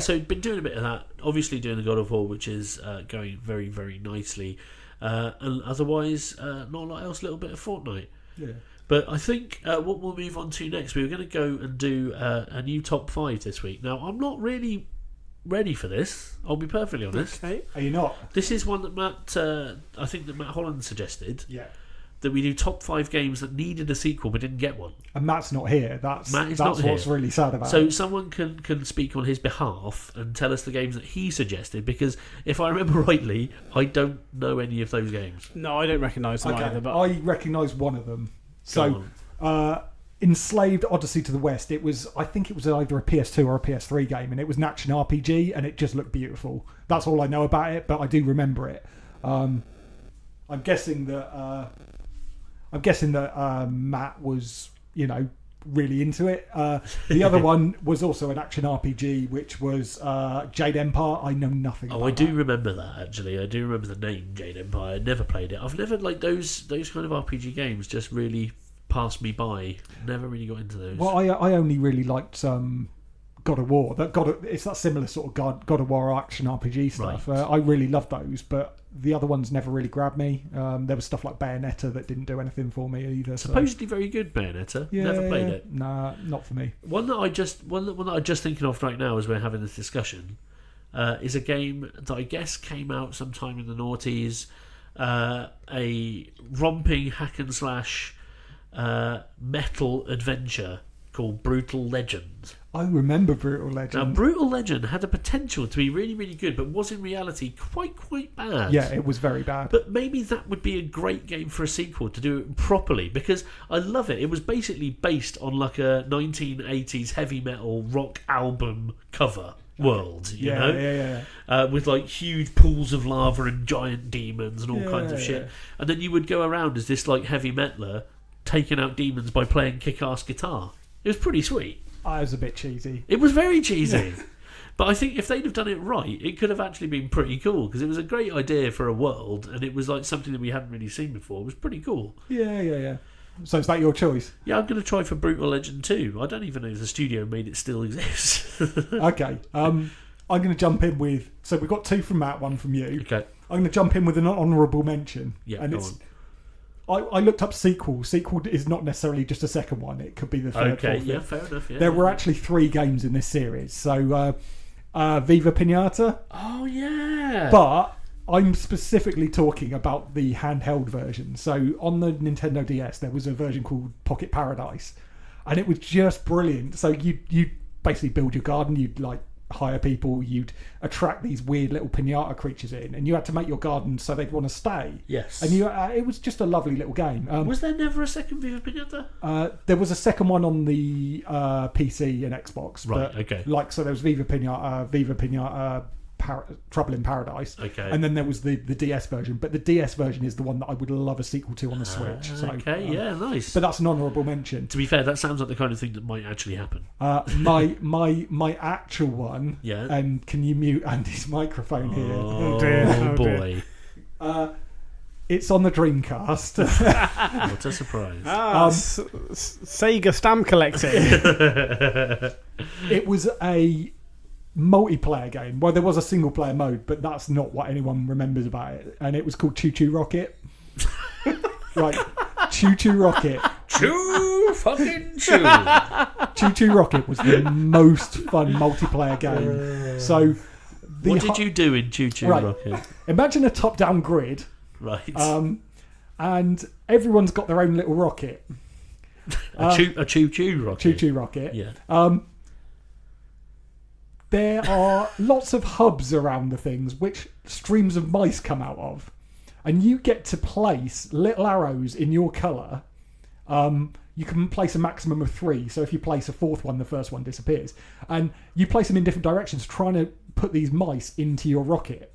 So been doing a bit of that. Obviously doing the God of War, which is going very, very nicely. And otherwise, not a lot else, a little bit of Fortnite. Yeah. But I think what we'll move on to next, we were going to go and do a new top 5 this week. Now, I'm not really ready for this, I'll be perfectly honest. Okay. Are you not? This is one that I think that Matt Holland suggested. Yeah. That we do top 5 games that needed a sequel but didn't get one. And Matt's not here. That's not what's here. Really sad about So it. someone can speak on his behalf and tell us the games that he suggested, because if I remember rightly, I don't know any of those games. No, I don't recognise them either. But I recognise one of them. So Enslaved Odyssey to the West. I think it was either a PS2 or a PS3 game, and it was an action RPG, and it just looked beautiful. That's all I know about it, but I do remember it. I'm guessing that Matt was, really into it. The other one was also an action RPG, which was Jade Empire. I know nothing about I do remember that, actually. I do remember the name Jade Empire. I never played it. I've never, those kind of RPG games just really passed me by. Never really got into those. Well, I only really liked God of War. It's that similar sort of God of War action RPG stuff. Right. I really loved those, but the other ones never really grabbed me. There was stuff like Bayonetta that didn't do anything for me either. Supposedly very good, Bayonetta. Yeah, never played it. Nah, not for me. One that I'm just thinking of right now as we're having this discussion is a game that I guess came out sometime in the noughties. A romping hack and slash metal adventure called Brutal Legend. I remember Brutal Legend. Now, Brutal Legend had a potential to be really, really good, but was in reality quite bad. Yeah, it was very bad. But maybe that would be a great game for a sequel to do it properly, because I love it. It was basically based on like a 1980s heavy metal rock album cover world, you know? With like huge pools of lava and giant demons and all kinds of shit. And then you would go around as this like heavy metaler taking out demons by playing kick-ass guitar. It was pretty sweet. It was a bit cheesy. It was very cheesy. But I think if they'd have done it right, it could have actually been pretty cool, because it was a great idea for a world, and it was like something that we hadn't really seen before. It was pretty cool. Yeah. So is that your choice? Yeah, I'm going to try for Brutal Legend 2. I don't even know if the studio made it still exists. Okay. I'm going to jump in with... So we've got 2 from Matt, 1 from you. Okay. I'm going to jump in with an honourable mention. Yeah, and go it's on. I looked up sequel. Sequel is not necessarily just a second one. It could be the third, Okay, fourth, yeah, fifth. fair enough. Yeah, There were actually 3 games in this series. So Viva Pinata. Oh, yeah. But I'm specifically talking about the handheld version. So on the Nintendo DS, there was a version called Pocket Paradise. And it was just brilliant. So you basically build your garden. You'd like hire people. You'd attract these weird little pinata creatures in. And you had to make your garden so they'd want to stay. Yes. And it was just a lovely little game. Was there never a second Viva Pinata? There was a second one on the PC and Xbox. Right, but, okay. So there was Viva Pinata, Trouble in Paradise. Okay. And then there was the DS version. But the DS version is the one that I would love a sequel to on the Switch. So, yeah, nice. But that's an honourable mention. To be fair, that sounds like the kind of thing that might actually happen. My actual one. Yeah. And can you mute Andy's microphone here? Oh, dear. boy. It's on the Dreamcast. What a surprise. Sega stamp collecting. It was a multiplayer game. Well, there was a single player mode, but that's not what anyone remembers about it. And it was called Choo Choo Rocket. Right. Choo Choo Rocket. Choo fucking choo. Choo Choo Rocket was the most fun multiplayer game. So, what did you do in Choo Choo Rocket? Imagine a top-down grid. Right. And everyone's got their own little rocket. A Choo Choo Rocket. Choo Choo Rocket. Yeah. There are lots of hubs around the things which streams of mice come out of. And you get to place little arrows in your colour. You can place a maximum of 3. So if you place a 4th one, the first one disappears. And you place them in different directions, trying to put these mice into your rocket.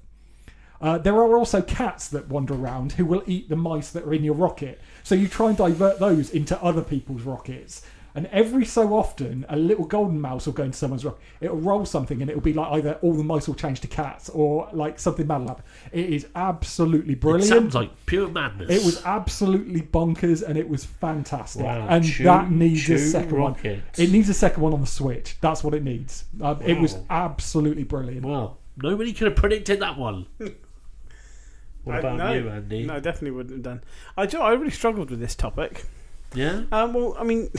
There are also cats that wander around who will eat the mice that are in your rocket. So you try and divert those into other people's rockets. And every so often, a little golden mouse will go into someone's rocket. It'll roll something and it'll be like either all the mice will change to cats or like something mad will happen. It is absolutely brilliant. It sounds like pure madness. It was absolutely bonkers and it was fantastic. Wow. And that needs a second Rocket. one. It needs a second one on the Switch. That's what it needs. It was absolutely brilliant. Wow. Nobody could have predicted that one. What about you, Andy? No, I definitely wouldn't have done. I really struggled with this topic. Yeah? Well, I mean,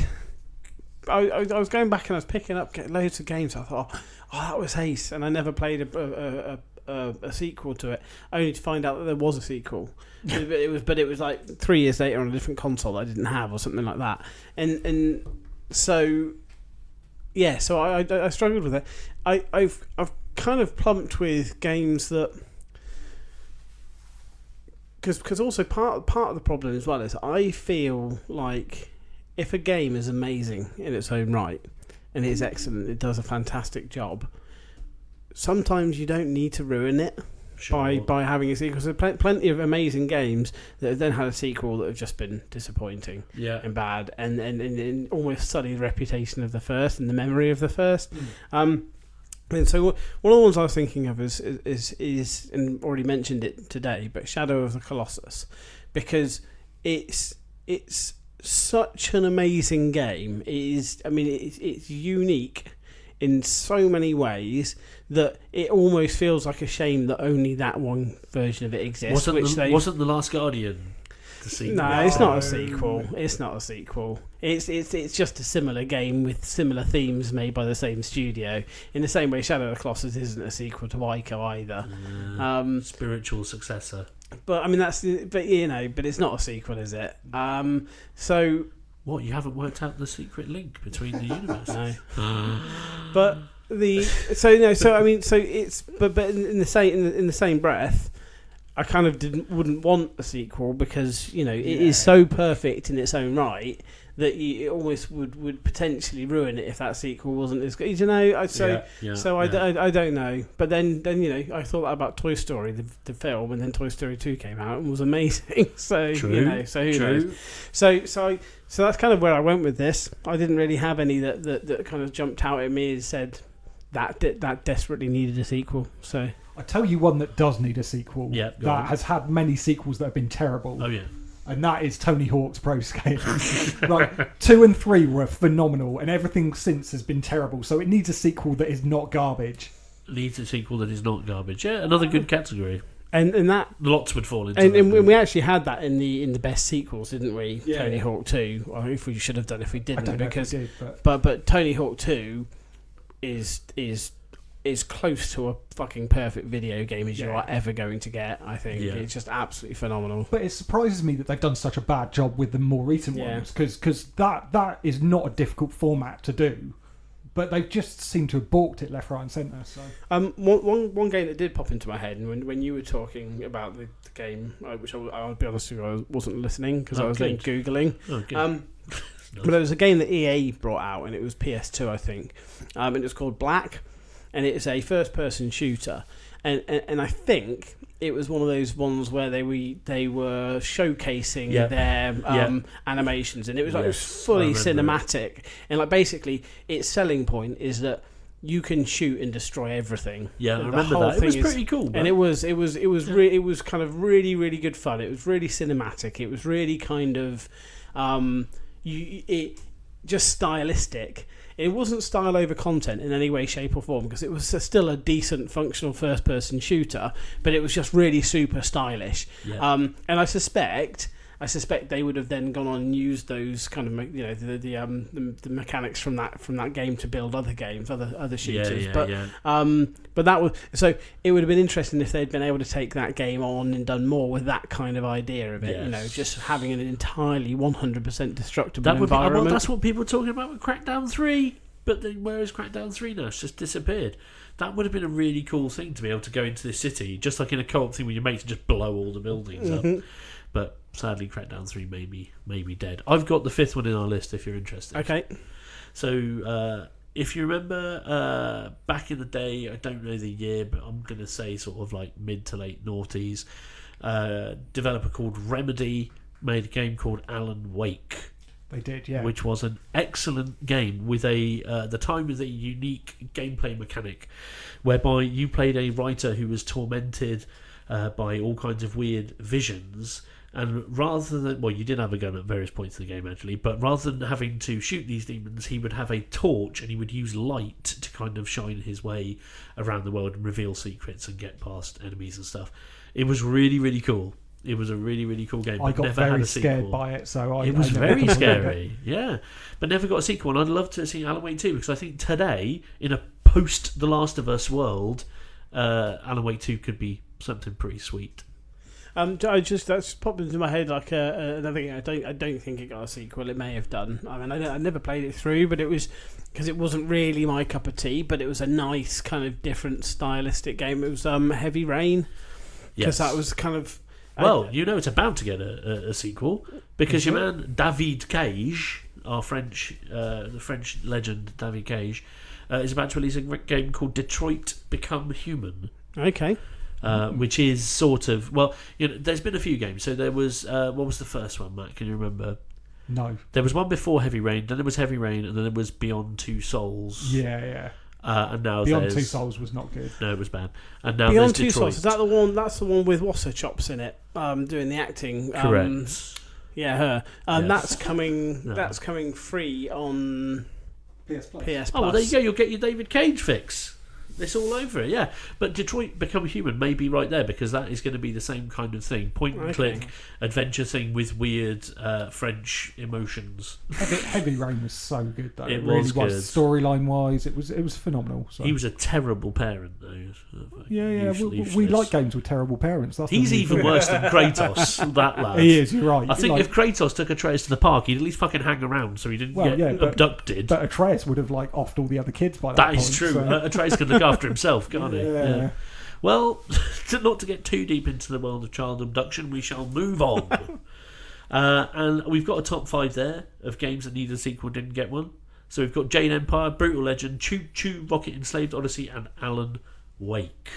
I was going back and I was picking up loads of games. I thought, oh, that was ace, and I never played a sequel to it, only to find out that there was a sequel. But it was like 3 years later on a different console I didn't have or something like that. And so yeah, so I struggled with it. I've kind of plumped with games that. Because also part of the problem as well is I feel like if a game is amazing in its own right and it is excellent, it does a fantastic job, sometimes you don't need to ruin it by having a sequel. So plenty of amazing games that have then had a sequel that have just been disappointing and bad, and almost sully the reputation of the first and the memory of the first. And so one of the ones I was thinking of is and already mentioned it today, but Shadow of the Colossus, because it's such an amazing game. It's unique in so many ways that it almost feels like a shame that only that one version of it exists. Wasn't The Last Guardian the sequel? No, it's not a sequel. It's not a sequel. It's just a similar game with similar themes made by the same studio. In the same way, Shadow of the Colossus isn't a sequel to Ico either. Spiritual successor. But I mean, but it's not a sequel, is it? So. What, you haven't worked out the secret link between the universes? No. But in the same breath, I kind of wouldn't want a sequel, because it is so perfect in its own right that it almost would potentially ruin it if that sequel wasn't as good. I don't know. But then I thought that about Toy Story, the film, and then Toy Story 2 came out and was amazing. So True. So who knows? So that's kind of where I went with this. I didn't really have any that kind of jumped out at me and said that desperately needed a sequel. So I tell you one that does need a sequel. Yeah, that has had many sequels that have been terrible. Oh yeah. And that is Tony Hawk's Pro Skater. Right, 2 and 3 were phenomenal, and everything since has been terrible. So it needs a sequel that is not garbage. Needs a sequel that is not garbage. Yeah, another good category. And that lots would fall into. And we actually had that in the best sequels, didn't we? Yeah. Tony Hawk 2. Or if we should have done if we didn't, I don't know because if we did, but Tony Hawk 2 is close to a fucking perfect video game as you are ever going to get. I think it's just absolutely phenomenal. But it surprises me that they've done such a bad job with the more recent ones, because that is not a difficult format to do. But they just seem to have balked it left, right, and centre. So, one game that did pop into my head, and when you were talking about the game, which I'll be honest with you, I wasn't listening because I was then googling. Oh, good. But there was a game that EA brought out, and it was PS2, I think, and it was called Black, and it's a first-person shooter, and I think it was one of those ones where they were showcasing their animations, and it was fully cinematic, and like basically its selling point is that you can shoot and destroy everything. Yeah, I remember that. It was pretty cool, and it was kind of really, really good fun. It was really cinematic. It was really kind of just stylistic. It wasn't style over content in any way, shape or form, because it was still a decent functional first-person shooter, but it was just really super stylish. Yeah. And I suspect they would have then gone on and used those kind of the mechanics from that game to build other games, other shooters. But that was so. It would have been interesting if they'd been able to take that game on and done more with that kind of idea of it. Yes. Just having an entirely 100% destructible environment. Well, that's what people are talking about with Crackdown 3. But then where is Crackdown 3 now? It's just disappeared. That would have been a really cool thing to be able to go into this city, just like in a co-op thing with your mates, and just blow all the buildings up. But sadly, Crackdown 3 may be dead. I've got the 5th one in our list if you're interested. Okay. So if you remember back in the day, I don't know the year, but I'm going to say sort of like mid to late noughties, developer called Remedy made a game called Alan Wake. They did, yeah. Which was an excellent game with the time with a unique gameplay mechanic, whereby you played a writer who was tormented by all kinds of weird visions, and rather than, well, you did have a gun at various points in the game actually, but rather than having to shoot these demons, he would have a torch and he would use light to kind of shine his way around the world and reveal secrets and get past enemies and stuff. It was really, really cool. It was a really, really cool game. I got never very had a scared sequel. by it, so it was very scary. Yeah, but never got a sequel. And I'd love to see Alan Wake 2, because I think today, in a post The Last of Us world, Alan Wake 2 could be something pretty sweet. That's popped into my head like another thing. I don't think it got a sequel. It may have done. I mean, I never played it through, but it was because it wasn't really my cup of tea. But it was a nice kind of different stylistic game. It was Heavy Rain, because that was kind of. Well, it's about to get a sequel, because your man David Cage, our the French legend David Cage, is about to release a game called Detroit Become Human. Okay. Which is sort of there's been a few games. So there was what was the first one, Matt? Can you remember? No. There was one before Heavy Rain, then there was Heavy Rain, and then there was Beyond Two Souls. Yeah. And now Beyond Two Souls was not good. No, it was bad. And now Beyond there's Two Detroit. Souls, is that the one? That's the one with Wassa Chops in it, doing the acting. Correct. Yeah, her. Yes. That's coming. No. That's coming free on PS Plus. PS Plus. Oh, well, there you go. You'll get your David Cage fix. It's all over it, yeah. But Detroit Become Human may be right there, because that is going to be the same kind of thing. Point and click adventure thing with weird French emotions. Heavy Rain was so good, though. It really was good. Storyline wise, it was phenomenal. So. He was a terrible parent, though. Yeah. We Useless. like games with terrible parents. That's He's the new even thing. worse than Kratos, that lad. He is, you're right. I think if Kratos took Atreus to the park, he'd at least fucking hang around so he didn't get abducted. But Atreus would have offed all the other kids by that That point. is true. So. Atreus can look after himself, can't he? Yeah. Well, not to get too deep into the world of child abduction, we shall move on. And we've got a top 5 there of games that needed a sequel, didn't get one. So we've got Jade Empire, Brutal Legend, Choo Choo, Rocket Enslaved Odyssey, and Alan Wake.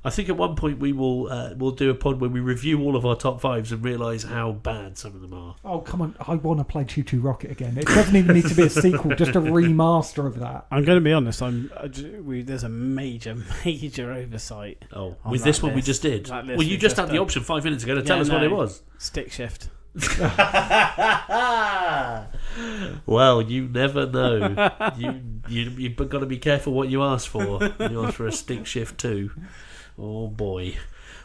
I think at one point we'll do a pod where we review all of our top 5s and realise how bad some of them are. Oh, come on. I want to play Choo Choo Rocket again. It doesn't even need to be a sequel, just a remaster of that. I'm going to be honest. There's a major oversight. Oh, with this one we just did. Well, you just had the option 5 minutes ago to tell us what it was. Stick shift. Well, you never know. You've got to be careful what you ask for. You ask for a stick shift too. Oh boy.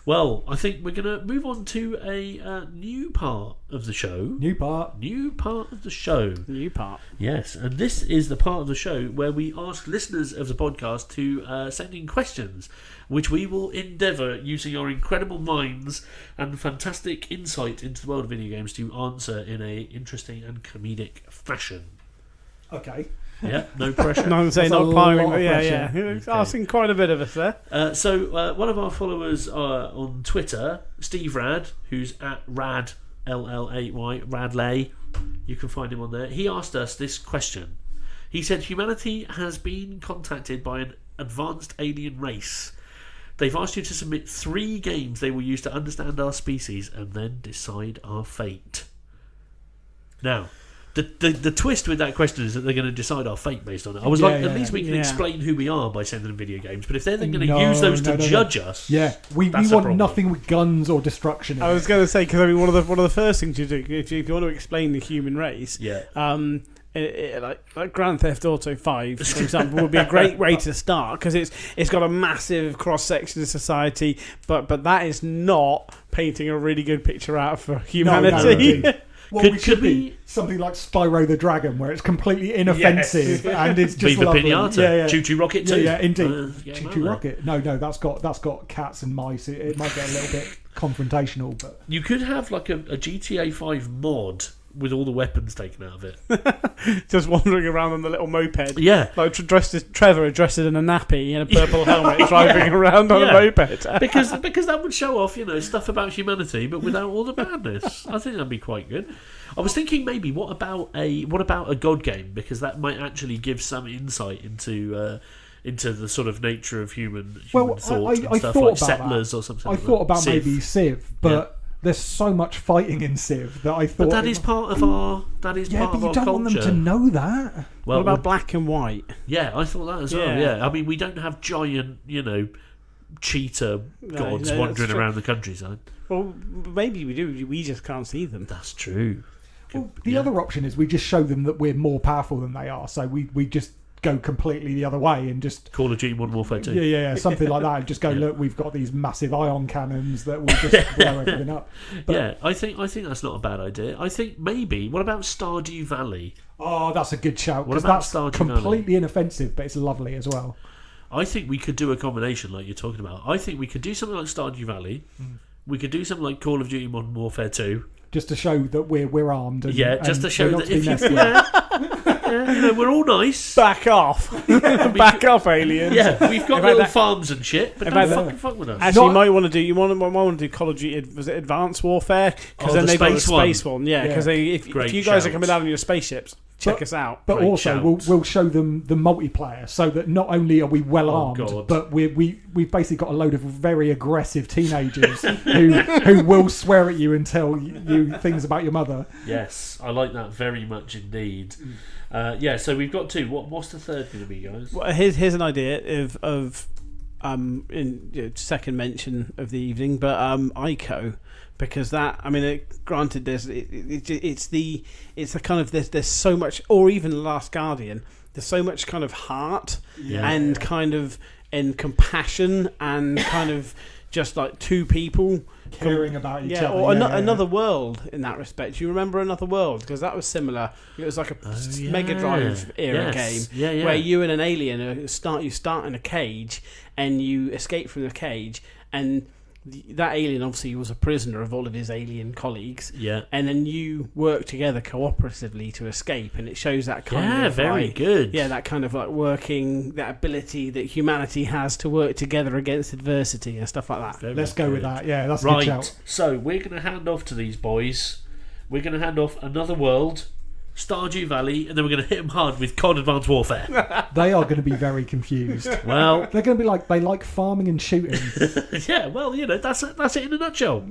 Well, I think we're going to move on to a new part of the show. New part of the show. New part. Yes, and this is the part of the show where we ask listeners of the podcast to send in questions, which we will endeavour, using our incredible minds and fantastic insight into the world of video games, to answer in a interesting and comedic fashion. Okay. Yeah, no pressure. No, I'm saying That's not a piling, lot but of yeah. pressure. Asking quite a bit of us there. So one of our followers on Twitter, Steve Rad, who's at Rad LLAY, Radlay, you can find him on there. He asked us this question. He said, humanity has been contacted by an advanced alien race. They've asked you to submit 3 games they will use to understand our species and then decide our fate. Now, the twist with that question is that they're going to decide our fate based on it. I was at least we can explain who we are by sending them video games. But if they're then going to use those to judge us, we want nothing with guns or destruction in I was going to say, because one of the first things you do if you want to explain the human race, like Grand Theft Auto 5, for example, would be a great way to start, because it's got a massive cross section of society, but that is not painting a really good picture out for humanity. No. Well, could be something like Spyro the Dragon, where it's completely inoffensive and it's just Viva lovely. Pinata, Choo Choo Rocket too. Yeah, indeed. Choo Choo Rocket. No, that's got cats and mice. It might get a little bit confrontational, but you could have like a GTA 5 mod with all the weapons taken out of it. Just wandering around on the little moped. Yeah. Like Trevor dressed in a nappy and a purple helmet driving around on a moped. because that would show off, stuff about humanity, but without all the badness. I think that'd be quite good. I was thinking maybe what about a God game, because that might actually give some insight into the sort of nature of human thought and stuff, like Settlers or something. I thought about Civ. maybe Civ, but there's so much fighting in Civ that I thought. But that is part of our but you culture. don't want them to know that. Well, what about black and white? Yeah, I thought that as well. Yeah, I mean, we don't have giant, cheetah gods wandering around the countryside. Well, maybe we do. We just can't see them. That's true. Well, the other option is we just show them that we're more powerful than they are. So we just go completely the other way and just Call of Duty Modern Warfare 2. Yeah, something like that. And just go, look, we've got these massive ion cannons that will just blow everything up. But, I think that's not a bad idea. I think maybe. What about Stardew Valley? Oh, that's a good shout. What Because about that's Stardew completely inoffensive, but it's lovely as well. I think we could do a combination like you're talking about. I think we could do something like Stardew Valley. We could do something like Call of Duty Modern Warfare 2. Just to show that we're armed. And, just to show we're not that to be if you messed with. Yeah, we're all nice. Back off. Back off, aliens. Yeah, we've got In fact, little that- farms and shit, but in don't fact, fucking fuck with us. Actually, Not- you might want to do Call of Duty. Was it Advanced Warfare? Because Oh, then the they've got the space one. space one. Yeah, because if Great you guys are shout. coming down on your spaceships, check us out. But Great also, shout. we'll show them the multiplayer, so that not only are we well Oh, armed, God. but we've basically got a load of very aggressive teenagers who will swear at you and tell you things about your mother. Yes, I like that very much indeed. So we've got 2. What's the third going to be, guys? Well, here's an idea of second mention of the evening, but ICO, because that, I mean, granted, it's the kind of there's so much, or even Last Guardian, there's so much kind of heart and kind of compassion and kind of just like two people Caring about each other. or another world in that respect. You remember Another World, because that was similar. It was like a Mega Drive era game where you and an alien start in a cage and you escape from the cage, and that alien obviously was a prisoner of all of his alien colleagues. Yeah. And then you work together cooperatively to escape, and it shows that kind of very like, good. Yeah, that kind of like working, that ability that humanity has to work together against adversity and stuff like that. Let's go with that. Yeah, that's a good Right. shout. So we're going to hand off to these boys. We're going to hand off Another World, Stardew Valley, and then we're going to hit them hard with COD Advanced Warfare. They are going to be very confused. Well, They're going to be like, they like farming and shooting. yeah. Well, that's it in a nutshell.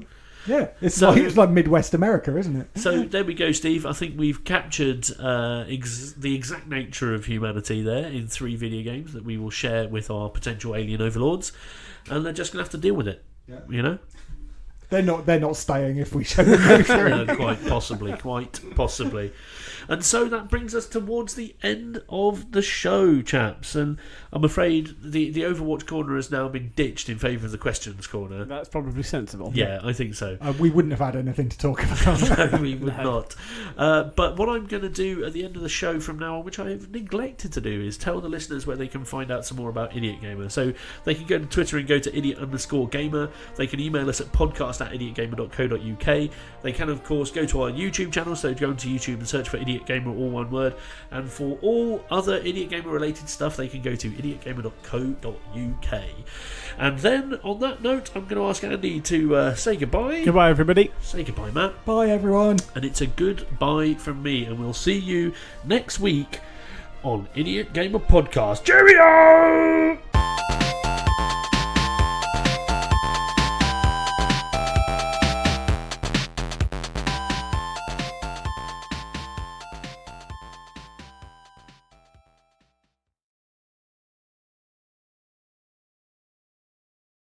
Yeah, it's like Midwest America, isn't it? So there we go, Steve. I think we've captured the exact nature of humanity there in 3 video games that we will share with our potential alien overlords, and they're just going to have to deal with it. Yeah. You know. They're not staying if we show them through. Quite possibly. And so that brings us towards the end of the show, chaps. And I'm afraid the Overwatch corner has now been ditched in favour of the questions corner. That's probably sensible. Yeah, I think so. We wouldn't have had anything to talk about. No, we would not. But what I'm going to do at the end of the show from now on, which I have neglected to do, is tell the listeners where they can find out some more about Idiot Gamer. So they can go to Twitter and go to idiot_gamer. They can email us at podcast@idiotgamer.co.uk. They can, of course, go to our YouTube channel. So go into YouTube and search for Idiot Gamer, all one word. And for all other Idiot Gamer related stuff, they can go to idiotgamer.co.uk. And then, on that note, I'm going to ask Andy to say goodbye. Goodbye, everybody. Say goodbye, Matt. Bye, everyone. And it's a goodbye from me, and we'll see you next week on Idiot Gamer Podcast. Cheerio!